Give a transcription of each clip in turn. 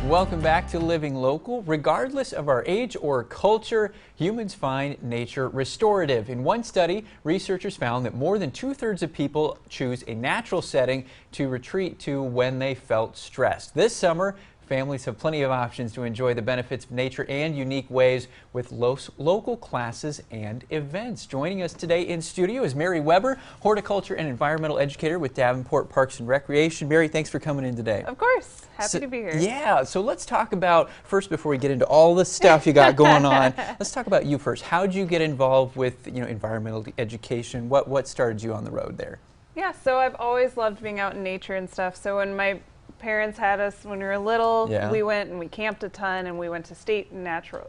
Welcome back to Living Local. Regardless of our age or culture, humans find nature restorative. In one study, researchers found that more than 2/3 of people choose a natural setting to retreat to when they felt stressed. This summer, families have plenty of options to enjoy the benefits of nature and unique ways with local classes and events. Joining us today in studio is Mary Weber, Horticulture and Environmental Educator with Davenport Parks and Recreation. Mary, thanks for coming in today. Of course. Happy to be here. Yeah, so let's talk about, first before we get into all the stuff you got going on, let's talk about you first. How did you get involved with environmental education? What started you on the road there? Yeah, so I've always loved being out in nature and stuff. So when my parents had us when we were little, we went and we camped a ton, and we went to state and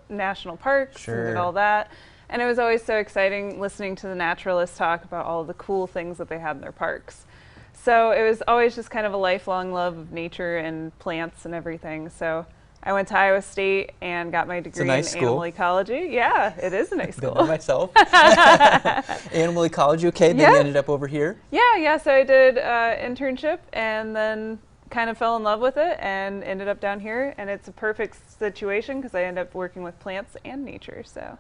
national parks and did all that. And it was always so exciting listening to the naturalists talk about all of the cool things that they had in their parks. So it was always just kind of a lifelong love of nature and plants and everything. So I went to Iowa State and got my degree in animal ecology. Yeah, it is a nice school. Been there myself. Animal ecology, okay, then you ended up over here? Yeah, so I did internship and then kind of fell in love with it and ended up down here, and it's a perfect situation because I end up working with plants and nature. So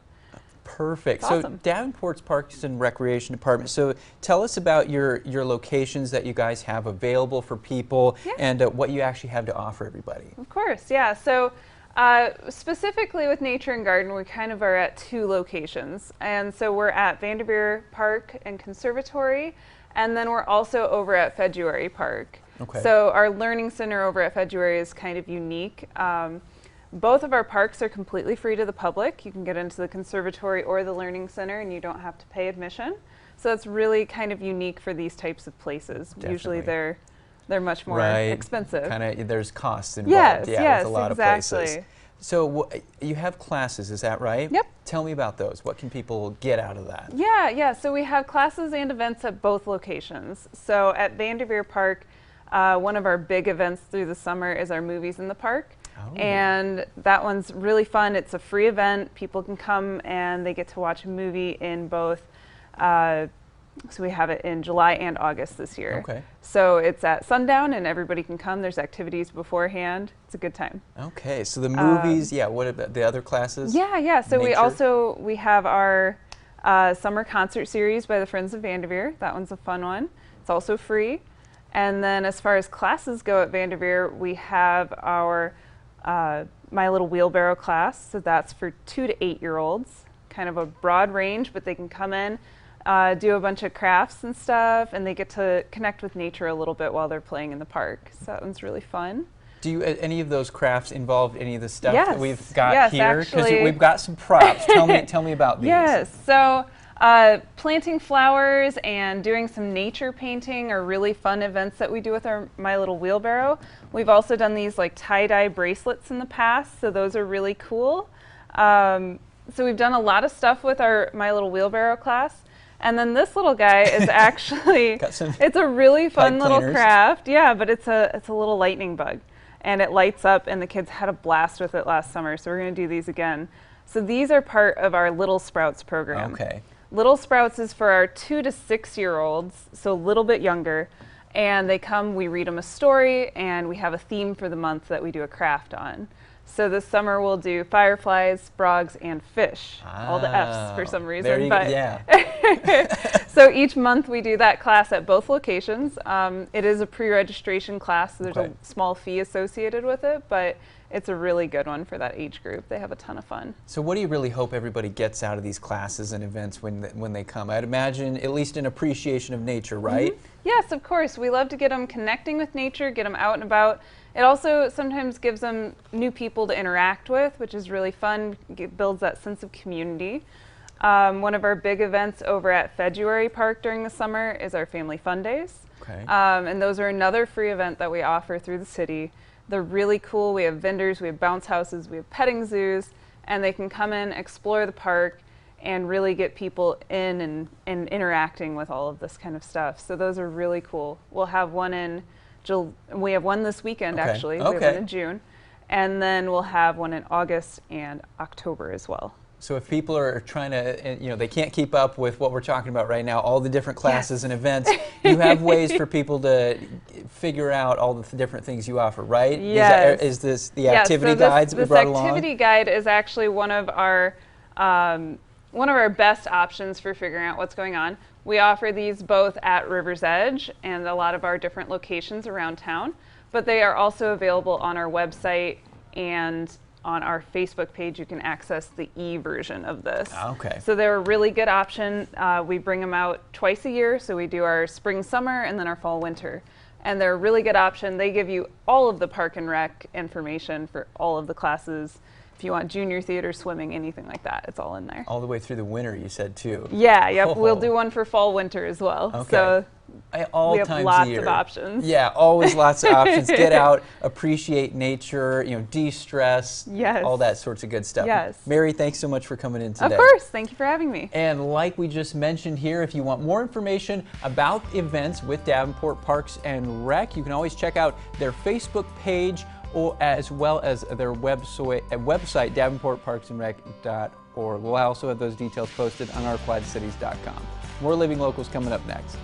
perfect. It's awesome. So Davenport's Parks and Recreation Department. So tell us about your locations that you guys have available for people and what you actually have to offer everybody. Of course, yeah. So specifically with Nature and Garden, we kind of are at 2 locations, and so we're at Davenport Park and Conservatory, and then we're also over at February Park. Okay. So our learning center over at February is kind of unique. Both of our parks are completely free to the public. You can get into the conservatory or the learning center and you don't have to pay admission. So it's really kind of unique for these types of places. Definitely. Usually they're much more expensive. Kind of, there's costs involved. Yes, with a lot of places. So you have classes, is that right? Yep. Tell me about those. What can people get out of that? Yeah. So we have classes and events at both locations. So at Davenport Park, one of our big events through the summer is our Movies in the Park. Oh. And that one's really fun. It's a free event. People can come and they get to watch a movie in both, so we have it in July and August this year. Okay. So it's at sundown and everybody can come. There's activities beforehand. It's a good time. Okay, so the movies, what about the other classes? Yeah, so we have our summer concert series by the Friends of Vanderveer. That one's a fun one. It's also free. And then as far as classes go at Vanderveer, we have our My Little Wheelbarrow class. So that's for 2 to 8-year-olds, kind of a broad range, but they can come in, do a bunch of crafts and stuff, and they get to connect with nature a little bit while they're playing in the park. So that one's really fun. Do you, any of those crafts involve any of the stuff that we've got here? Because actually, we've got some props. Tell me about these. Yes, so planting flowers and doing some nature painting are really fun events that we do with our My Little Wheelbarrow. We've also done these like tie-dye bracelets in the past, so those are really cool. So we've done a lot of stuff with our My Little Wheelbarrow class. And then this little guy is actually, it's a really fun little craft. Yeah, but it's a little lightning bug. And it lights up, and the kids had a blast with it last summer, so we're going to do these again. So these are part of our Little Sprouts program. Okay. Little Sprouts is for our 2 to 6-year-olds, so a little bit younger. And they come, we read them a story, and we have a theme for the month that we do a craft on. So this summer we'll do fireflies, frogs, and fish. All the F's for some reason. There you go, yeah. So each month we do that class at both locations. It is a pre-registration class, so there's a small fee associated with it, but it's a really good one for that age group. They have a ton of fun. So what do you really hope everybody gets out of these classes and events when they come? I'd imagine at least an appreciation of nature, right? Mm-hmm. Yes, of course. We love to get them connecting with nature, get them out and about. It also sometimes gives them new people to interact with, which is really fun. It builds that sense of community. One of our big events over at February Park during the summer is our Family Fun Days. Okay. And those are another free event that we offer through the city. They're really cool. We have vendors, we have bounce houses, we have petting zoos, and they can come in, explore the park, and really get people in and interacting with all of this kind of stuff. So those are really cool. We'll have one we have one this weekend actually. We have one in June. And then we'll have one in August and October as well. So if people are trying to, they can't keep up with what we're talking about right now, all the different classes and events, you have ways for people to figure out all the different things you offer, right? Yes. Is this the activity guides that we brought along? This activity guide is actually one of our best options for figuring out what's going on. We offer these both at River's Edge and a lot of our different locations around town, but they are also available on our website, and on our Facebook page you can access the e-version of this. Okay. So they're a really good option. We bring them out twice a year, so we do our spring, summer, and then our fall, winter. And they're a really good option. They give you all of the Park and Rec information for all of the classes. If you want junior theater, swimming, anything like that, it's all in there. All the way through the winter, you said, too. Yeah, yep. We'll do one for fall, winter as well. Okay. So all we have times lots a year. of options. Yeah, always lots of options. Get out, appreciate nature, de-stress, yes, all that sorts of good stuff. Yes. Mary, thanks so much for coming in today. Of course. Thank you for having me. And like we just mentioned here, if you want more information about events with Davenport Parks and Rec, you can always check out their Facebook page or as well as their website, davenportparksandrec.org. We'll also have those details posted on our quadcities.com. More Living Locals coming up next.